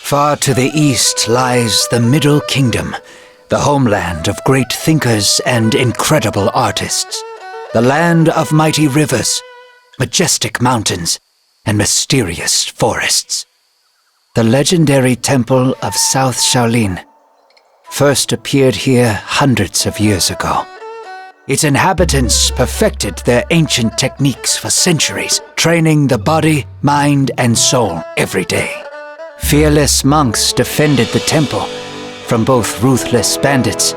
Far to the east lies the Middle Kingdom, the homeland of great thinkers and incredible artists. The land of mighty rivers, majestic mountains, and mysterious forests. The legendary temple of South Shaolin first appeared here hundreds of years ago. Its inhabitants perfected their ancient techniques for centuries, training the body, mind, and soul every day. Fearless monks defended the temple from both ruthless bandits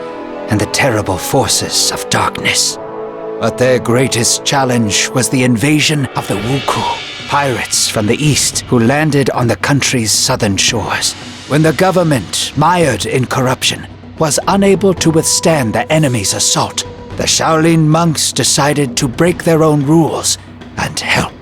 and the terrible forces of darkness. But their greatest challenge was the invasion of the Wuku, pirates from the east who landed on the country's southern shores. When the government, mired in corruption, was unable to withstand the enemy's assault, the Shaolin monks decided to break their own rules and help.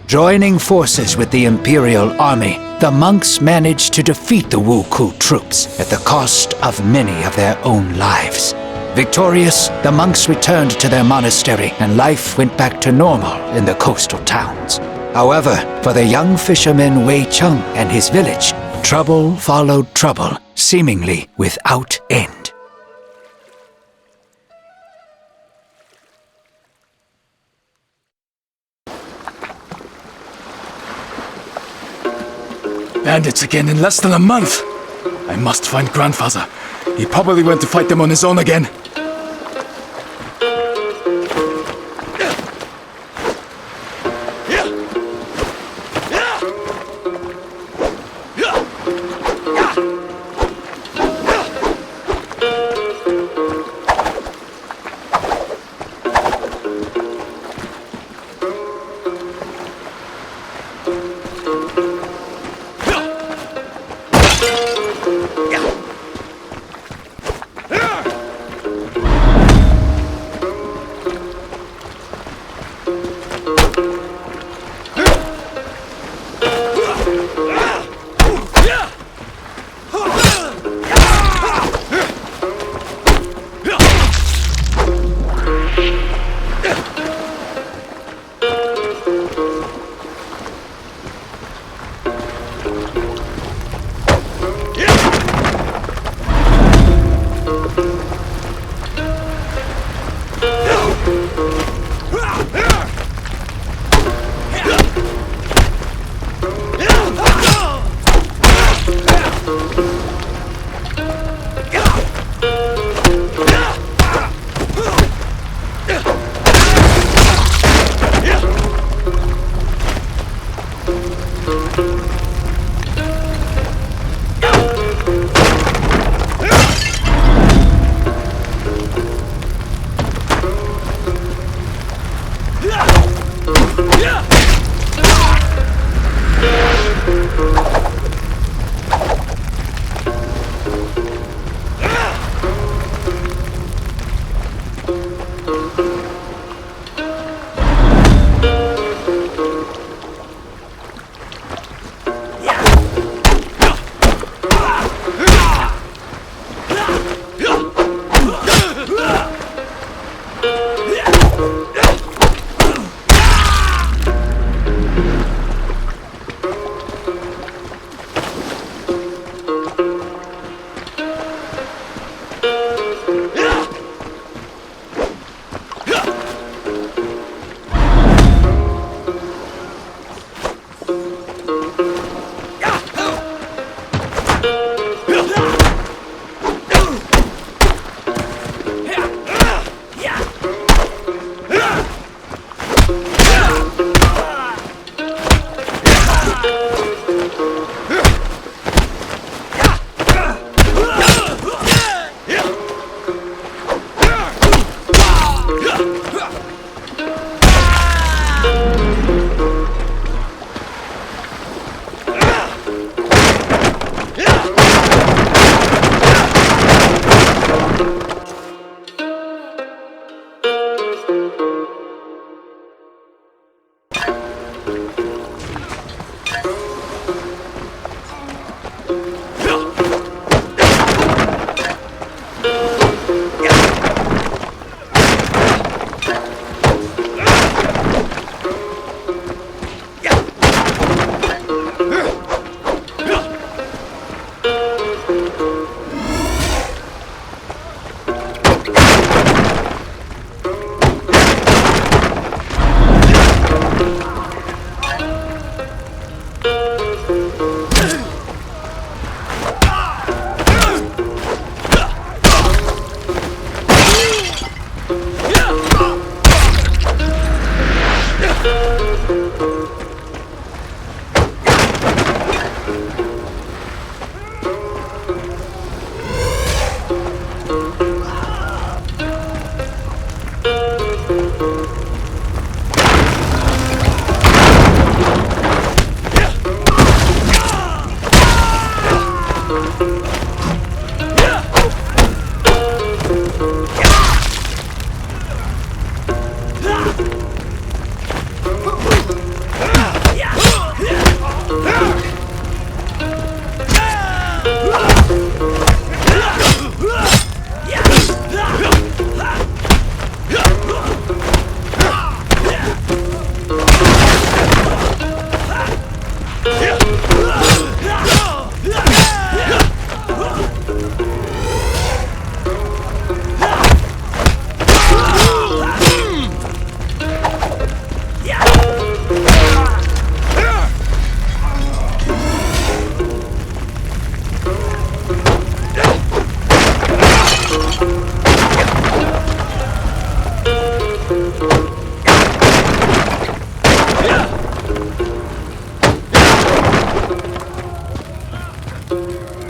Joining forces with the Imperial Army, the monks managed to defeat the Wuku troops at the cost of many of their own lives. Victorious, the monks returned to their monastery and life went back to normal in the coastal towns. However, for the young fisherman Wei Cheng and his village, trouble followed trouble, seemingly without end. Bandits again in less than a month! I must find Grandfather. He probably went to fight them on his own again.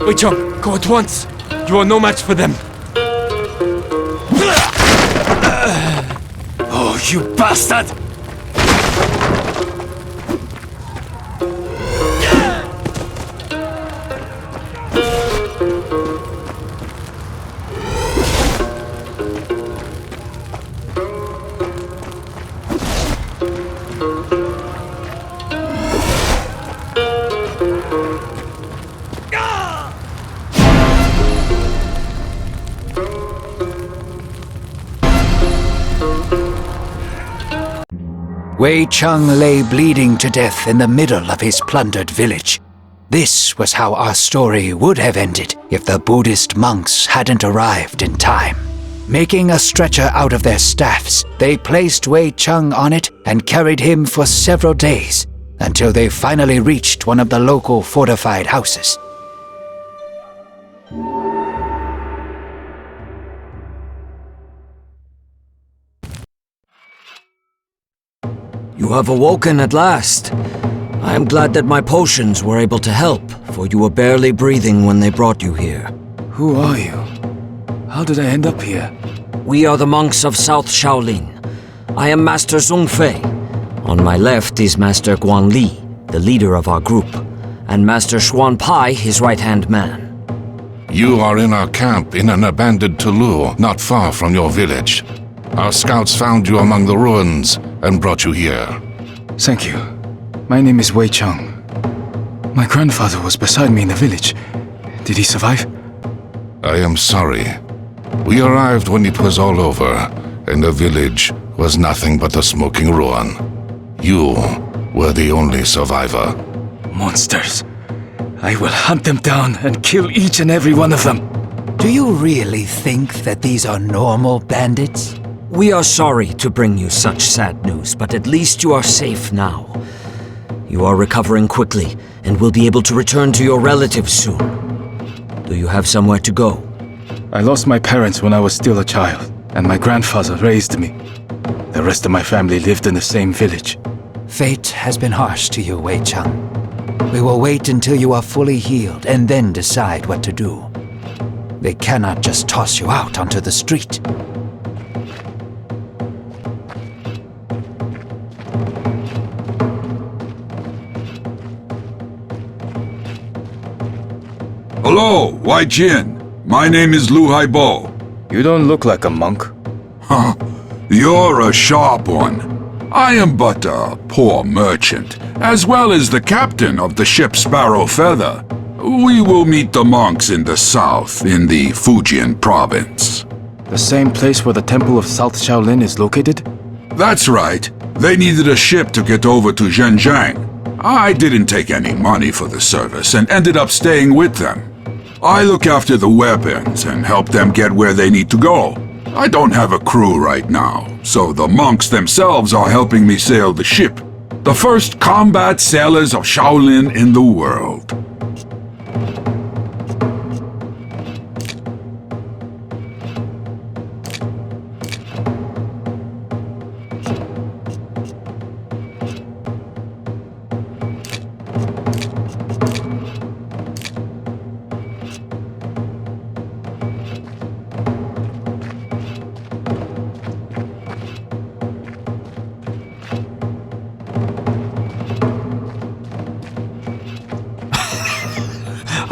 Wei Chong, go at once. You are no match for them. Oh, you bastard! Wei Cheng lay bleeding to death in the middle of his plundered village. This was how our story would have ended if the Buddhist monks hadn't arrived in time. Making a stretcher out of their staffs, they placed Wei Cheng on it and carried him for several days until they finally reached one of the local fortified houses. You have awoken at last. I am glad that my potions were able to help, for you were barely breathing when they brought you here. Who are you? How did I end up here? We are the monks of South Shaolin. I am Master Zhong Fei. On my left is Master Guan Li, the leader of our group, and Master Xuan Pai, his right-hand man. You are in our camp in an abandoned Tulu, not far from your village. Our scouts found you among the ruins and brought you here. Thank you. My name is Wei Cheng. My grandfather was beside me in the village. Did he survive? I am sorry. We arrived when it was all over, and the village was nothing but a smoking ruin. You were the only survivor. Monsters. I will hunt them down and kill each and every one of them. Do you really think that these are normal bandits? We are sorry to bring you such sad news, but at least you are safe now. You are recovering quickly and will be able to return to your relatives soon. Do you have somewhere to go? I lost my parents when I was still a child, and my grandfather raised me. The rest of my family lived in the same village. Fate has been harsh to you, Wei Cheng. We will wait until you are fully healed and then decide what to do. They cannot just toss you out onto the street. Hello, Wai Jin. My name is Lu Haibo. You don't look like a monk. Huh, you're a sharp one. I am but a poor merchant, as well as the captain of the ship Sparrow Feather. We will meet the monks in the south, in the Fujian province. The same place where the Temple of South Shaolin is located? That's right. They needed a ship to get over to Zhenjiang. I didn't take any money for the service and ended up staying with them. I look after the weapons and help them get where they need to go. I don't have a crew right now, so the monks themselves are helping me sail the ship. The first combat sailors of Shaolin in the world.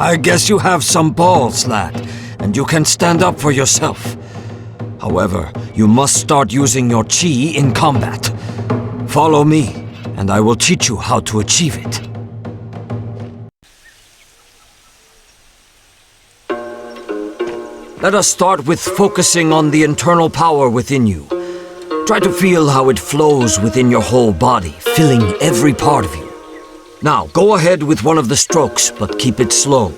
I guess you have some balls, lad, and you can stand up for yourself. However, you must start using your chi in combat. Follow me, and I will teach you how to achieve it. Let us start with focusing on the internal power within you. Try to feel how it flows within your whole body, filling every part of you. Now, go ahead with one of the strokes, but keep it slow.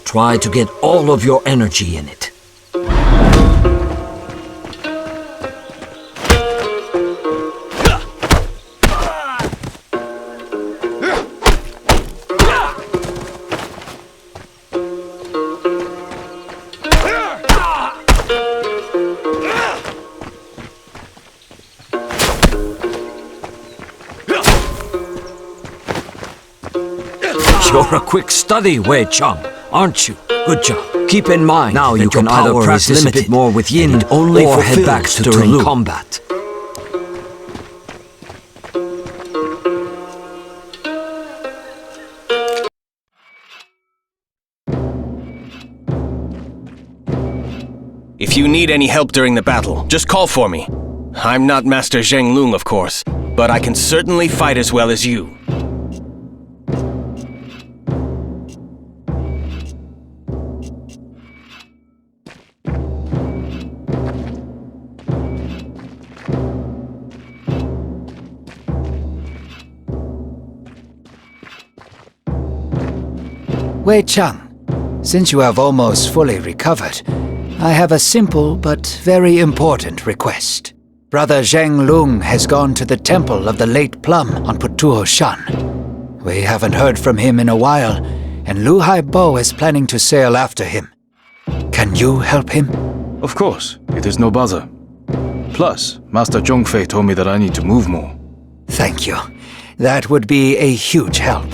Try to get all of your energy in it. You're a quick study, Wei Cheng. aren't you? Good job. Keep in mind now you can either practice a bit more with Yin only or head back during combat. If you need any help during the battle, just call for me. I'm not Master Zheng Lung, of course, but I can certainly fight as well as you. Wei Chang, since you have almost fully recovered, I have a simple but very important request. Brother Zheng Lung has gone to the Temple of the Late Plum on Putuo Shan. We haven't heard from him in a while, and Lu Haibo is planning to sail after him. Can you help him? Of course, it is no bother. Plus, Master Zhongfei told me that I need to move more. Thank you. That would be a huge help.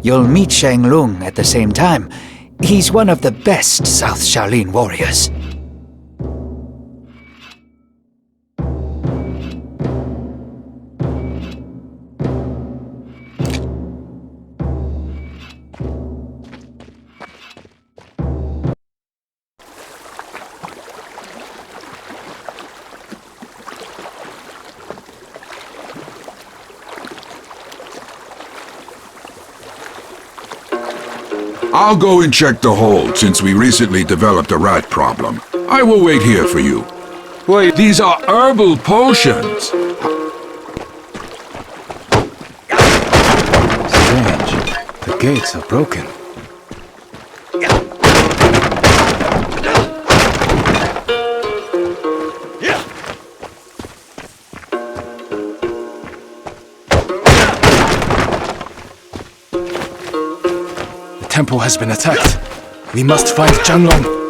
You'll meet Zheng Lung at the same time. He's one of the best South Shaolin warriors. I'll go and check the hold since we recently developed a rat problem. I will wait here for you. Wait, these are herbal potions. Strange. The gates are broken. The temple has been attacked. We must find Changlong.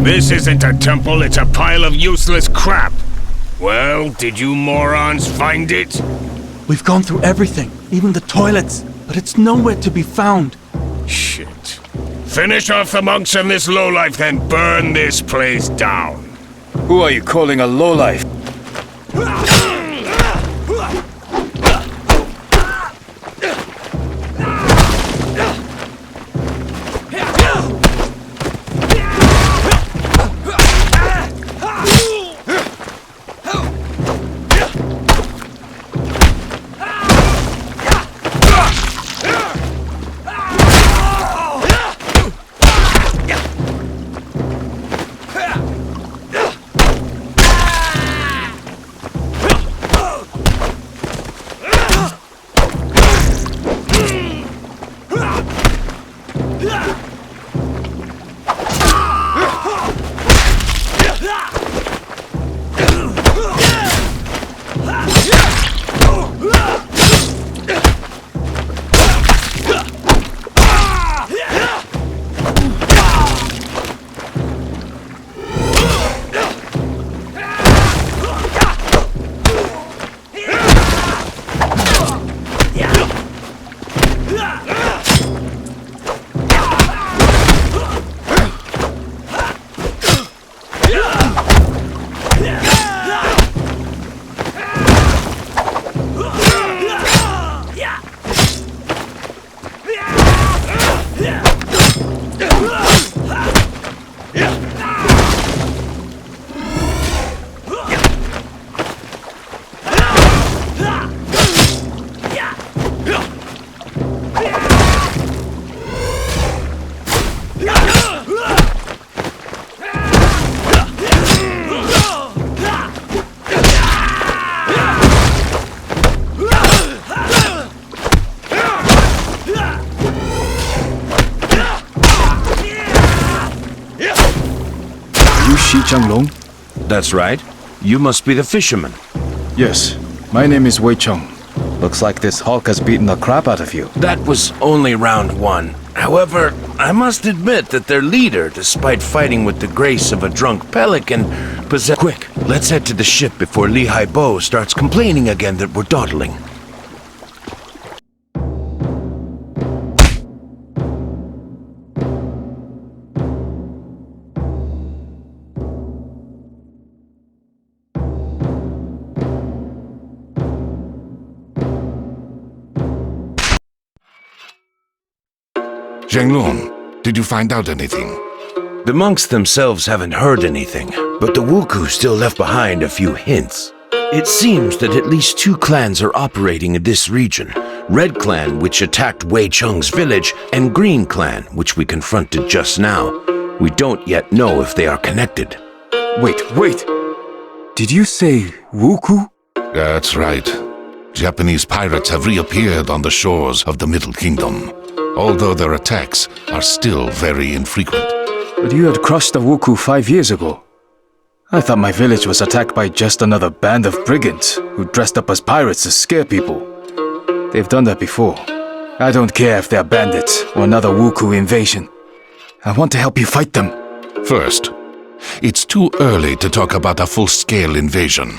This isn't a temple, it's a pile of useless crap. Well, did you morons find it? We've gone through everything, even the toilets, but it's nowhere to be found. Shit. Finish off the monks and this lowlife, then burn this place down. Who are you calling a lowlife? That's right. You must be the fisherman. Yes, my name is Wei Cheng. Looks like this Hulk has beaten the crap out of you. That was only round one. However, I must admit that their leader, despite fighting with the grace of a drunk pelican, possessed... Quick, let's head to the ship before Lehigh Bo starts complaining again that we're dawdling. Zhenglong, did you find out anything? The monks themselves haven't heard anything, but the Wuku still left behind a few hints. It seems that at least two clans are operating in this region. Red Clan, which attacked Wei Cheng's village, and Green Clan, which we confronted just now. We don't yet know if they are connected. Wait. Did you say Wuku? That's right. Japanese pirates have reappeared on the shores of the Middle Kingdom, although their attacks are still very infrequent. But you had crushed the Wuku 5 years ago. I thought my village was attacked by just another band of brigands who dressed up as pirates to scare people. They've done that before. I don't care if they're bandits or another Wuku invasion. I want to help you fight them. First, it's too early to talk about a full-scale invasion.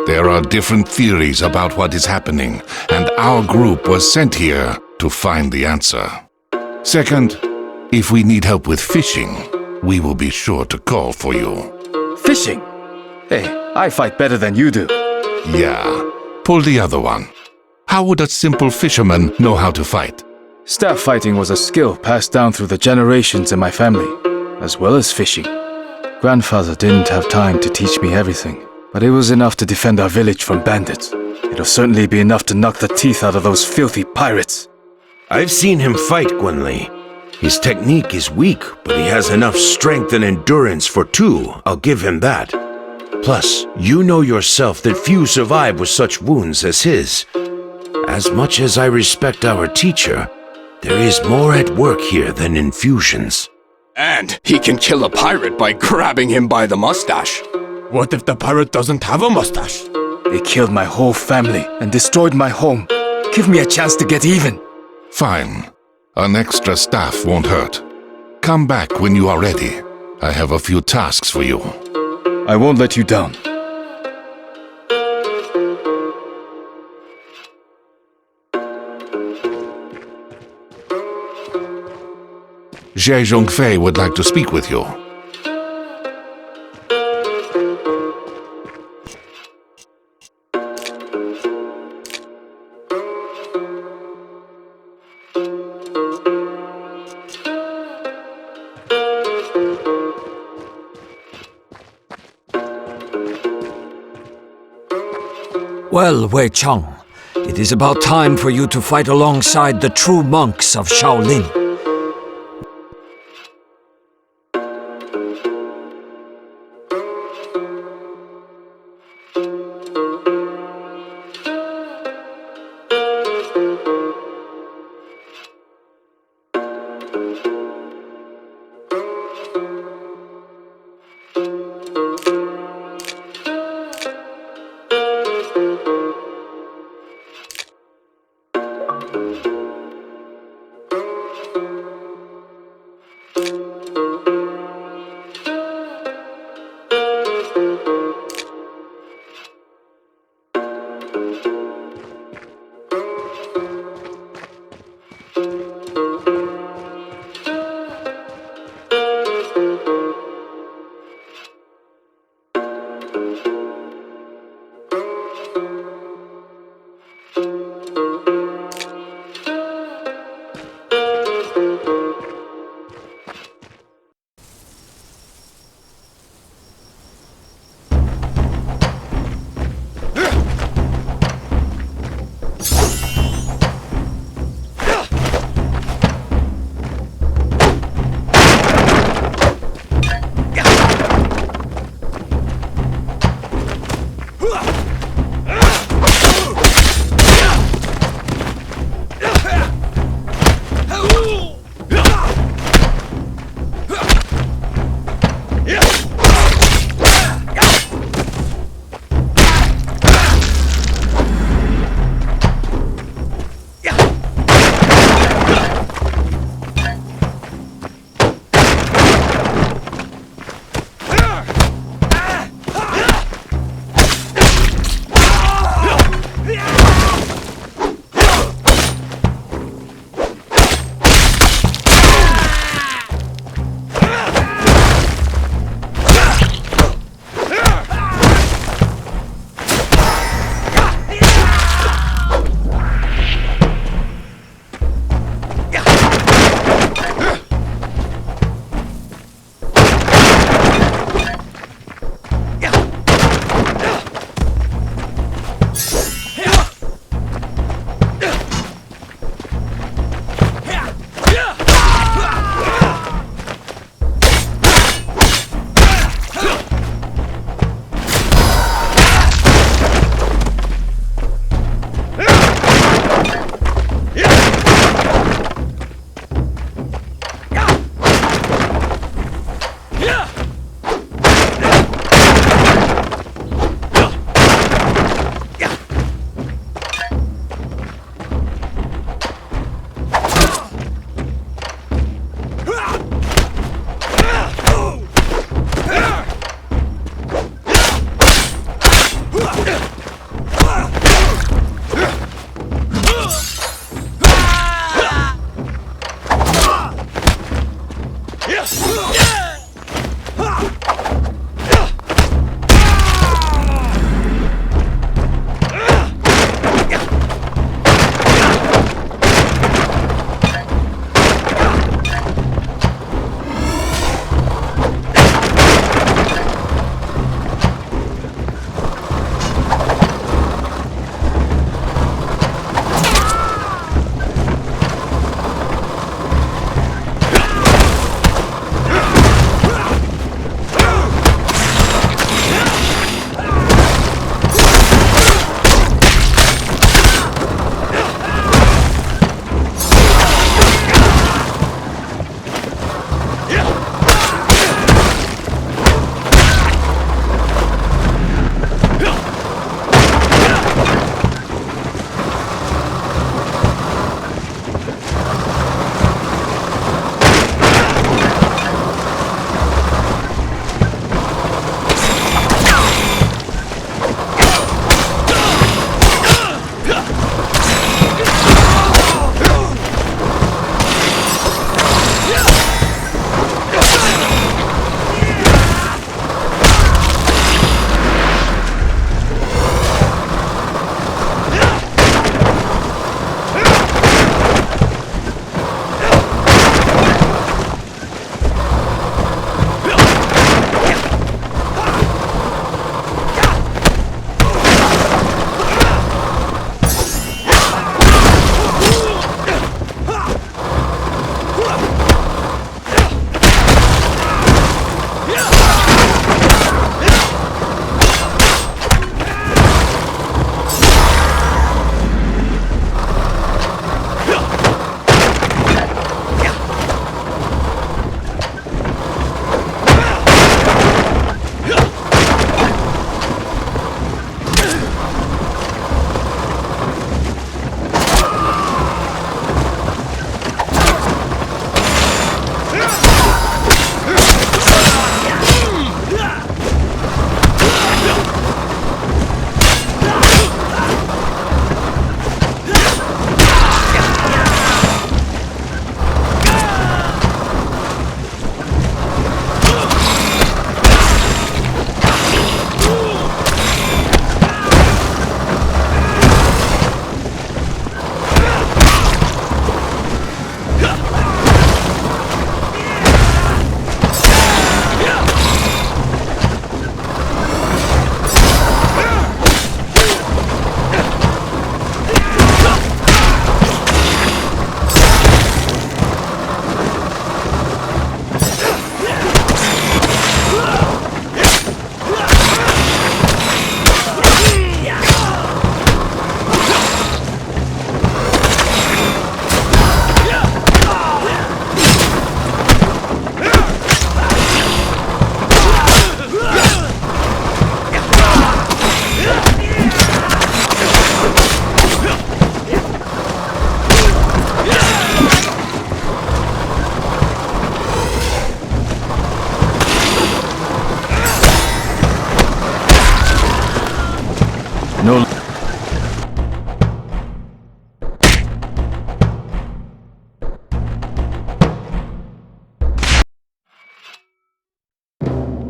There are different theories about what is happening, and our group was sent here to find the answer. Second, if we need help with fishing, we will be sure to call for you. Fishing? Hey, I fight better than you do. Yeah, pull the other one. How would a simple fisherman know how to fight? Staff fighting was a skill passed down through the generations in my family, as well as fishing. Grandfather didn't have time to teach me everything, but it was enough to defend our village from bandits. It'll certainly be enough to knock the teeth out of those filthy pirates. I've seen him fight, Guanli. His technique is weak, but he has enough strength and endurance for two, I'll give him that. Plus, you know yourself that few survive with such wounds as his. As much as I respect our teacher, there is more at work here than infusions. And he can kill a pirate by grabbing him by the mustache. What if the pirate doesn't have a mustache? They killed my whole family and destroyed my home. Give me a chance to get even. Fine. An extra staff won't hurt. Come back when you are ready. I have a few tasks for you. I won't let you down. Jie Zhongfei would like to speak with you. Well, Wei Cheng, it is about time for you to fight alongside the true monks of Shaolin.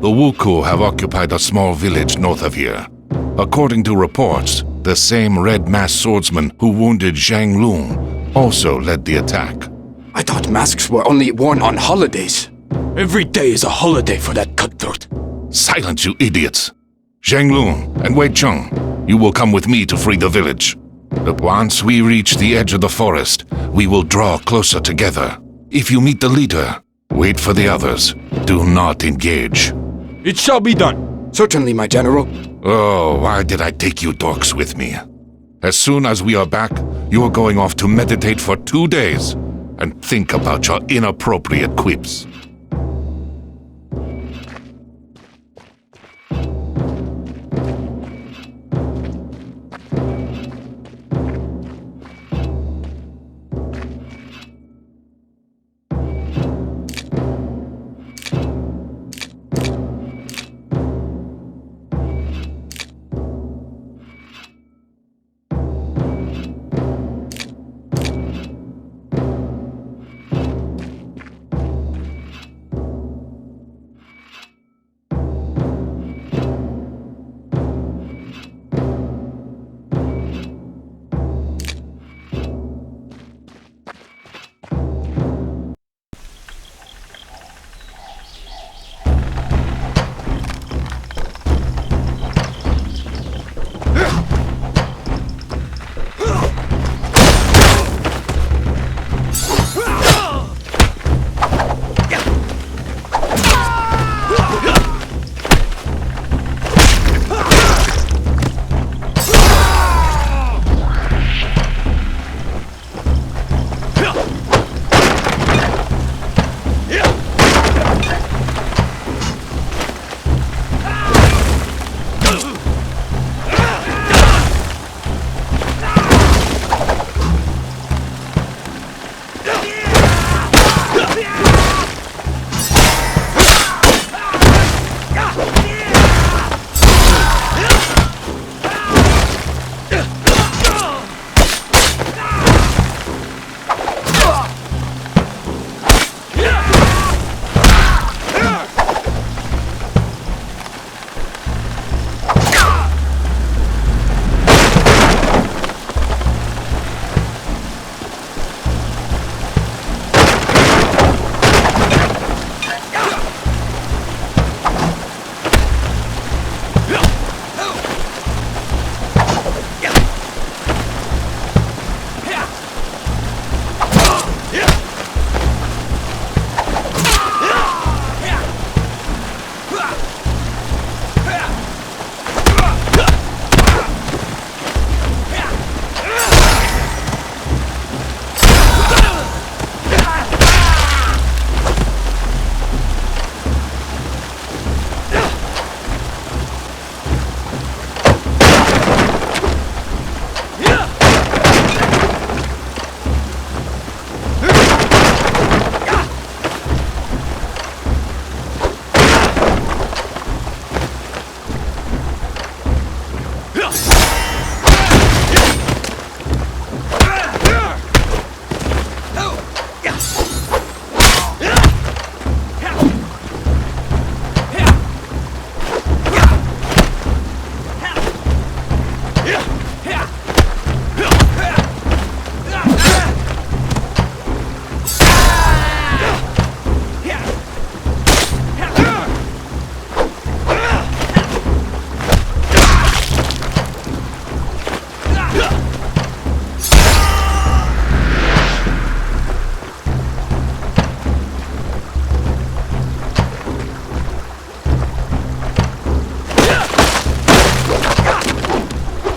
The Wuku have occupied a small village north of here. According to reports, the same red masked swordsman who wounded Zhang Lung also led the attack. I thought masks were only worn on holidays. Every day is a holiday for that cutthroat. Silence, you idiots! Zhang Lung and Wei Cheng, you will come with me to free the village. But once we reach the edge of the forest, we will draw closer together. If you meet the leader, wait for the others. Do not engage. It shall be done. Certainly, my general. Oh, why did I take you dorks with me? As soon as we are back, you are going off to meditate for 2 days and think about your inappropriate quips.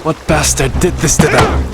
What bastard did this to them?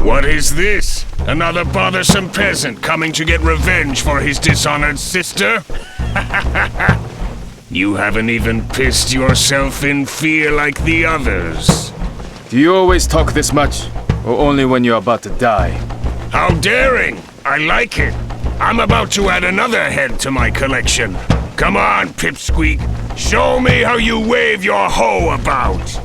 What is this? Another bothersome peasant coming to get revenge for his dishonored sister? You haven't even pissed yourself in fear like the others. Do you always talk this much? Or only when you're about to die? How daring! I like it. I'm about to add another head to my collection. Come on, Pipsqueak. Show me how you wave your hoe about.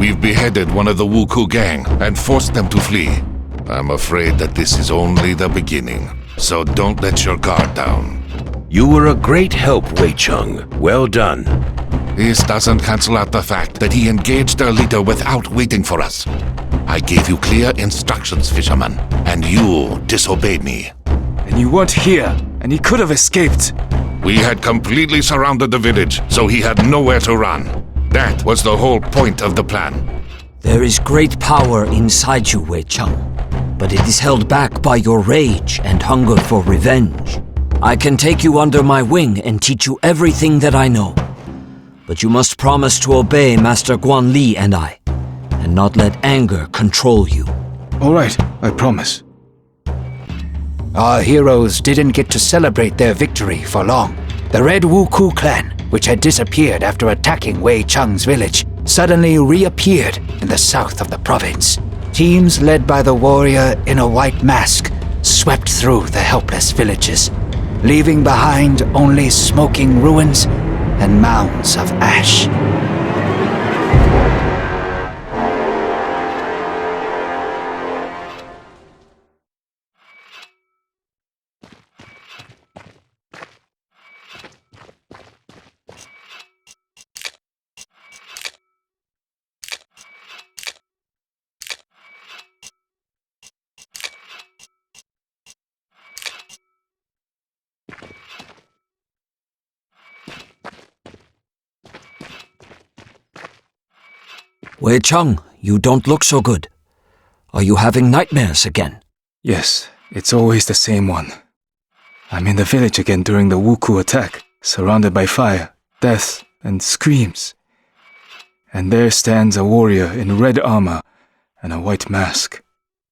We've beheaded one of the Wuku gang and forced them to flee. I'm afraid that this is only the beginning, so don't let your guard down. You were a great help, Wei Chung. Well done. This doesn't cancel out the fact that he engaged our leader without waiting for us. I gave you clear instructions, fisherman, and you disobeyed me. And you weren't here, and he could have escaped. We had completely surrounded the village, so he had nowhere to run. That was the whole point of the plan. There is great power inside you, Wei Chung, but it is held back by your rage and hunger for revenge. I can take you under my wing and teach you everything that I know. But you must promise to obey Master Guan Li and I, and not let anger control you. All right, I promise. Our heroes didn't get to celebrate their victory for long. The Red Wuku clan, which had disappeared after attacking Wei Chung's village, suddenly reappeared in the south of the province. Teams led by the warrior in a white mask swept through the helpless villages, leaving behind only smoking ruins and mounds of ash. Wei Cheng, you don't look so good. Are you having nightmares again? Yes, it's always the same one. I'm in the village again during the Wuku attack, surrounded by fire, death, and screams. And there stands a warrior in red armor and a white mask.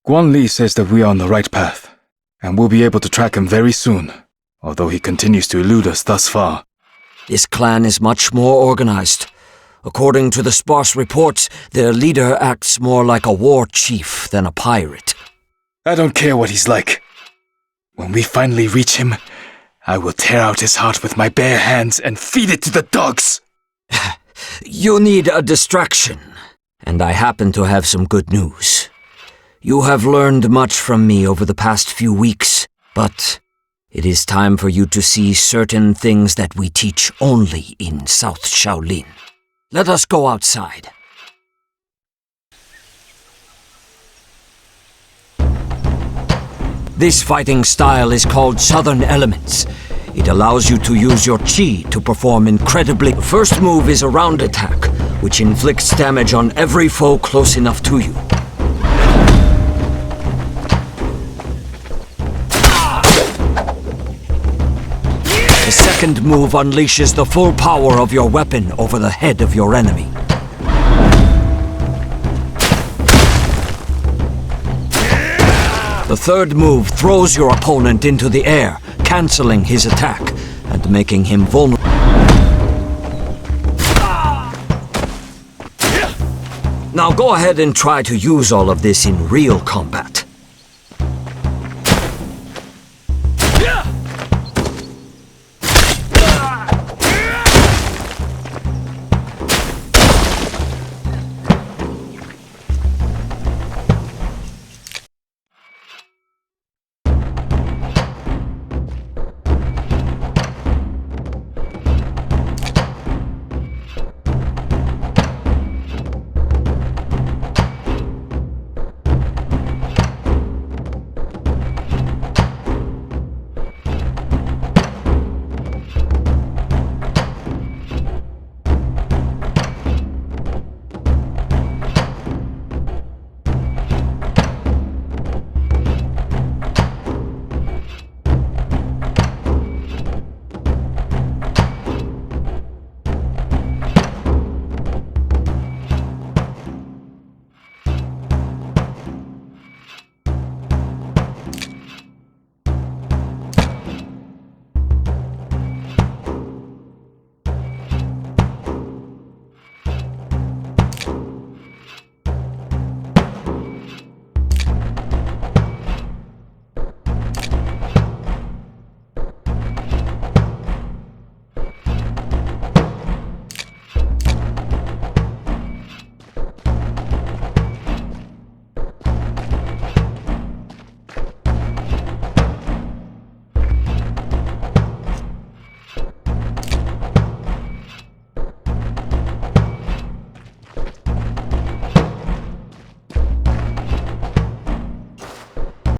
Guan Li says that we are on the right path, and we'll be able to track him very soon, although he continues to elude us thus far. This clan is much more organized. According to the sparse reports, their leader acts more like a war chief than a pirate. I don't care what he's like. When we finally reach him, I will tear out his heart with my bare hands and feed it to the dogs. You need a distraction, and I happen to have some good news. You have learned much from me over the past few weeks, but it is time for you to see certain things that we teach only in South Shaolin. Let us go outside. This fighting style is called Southern Elements. It allows you to use your chi to perform incredibly... The first move is a round attack, which inflicts damage on every foe close enough to you. The second move unleashes the full power of your weapon over the head of your enemy. The third move throws your opponent into the air, cancelling his attack and making him vulnerable. Now go ahead and try to use all of this in real combat.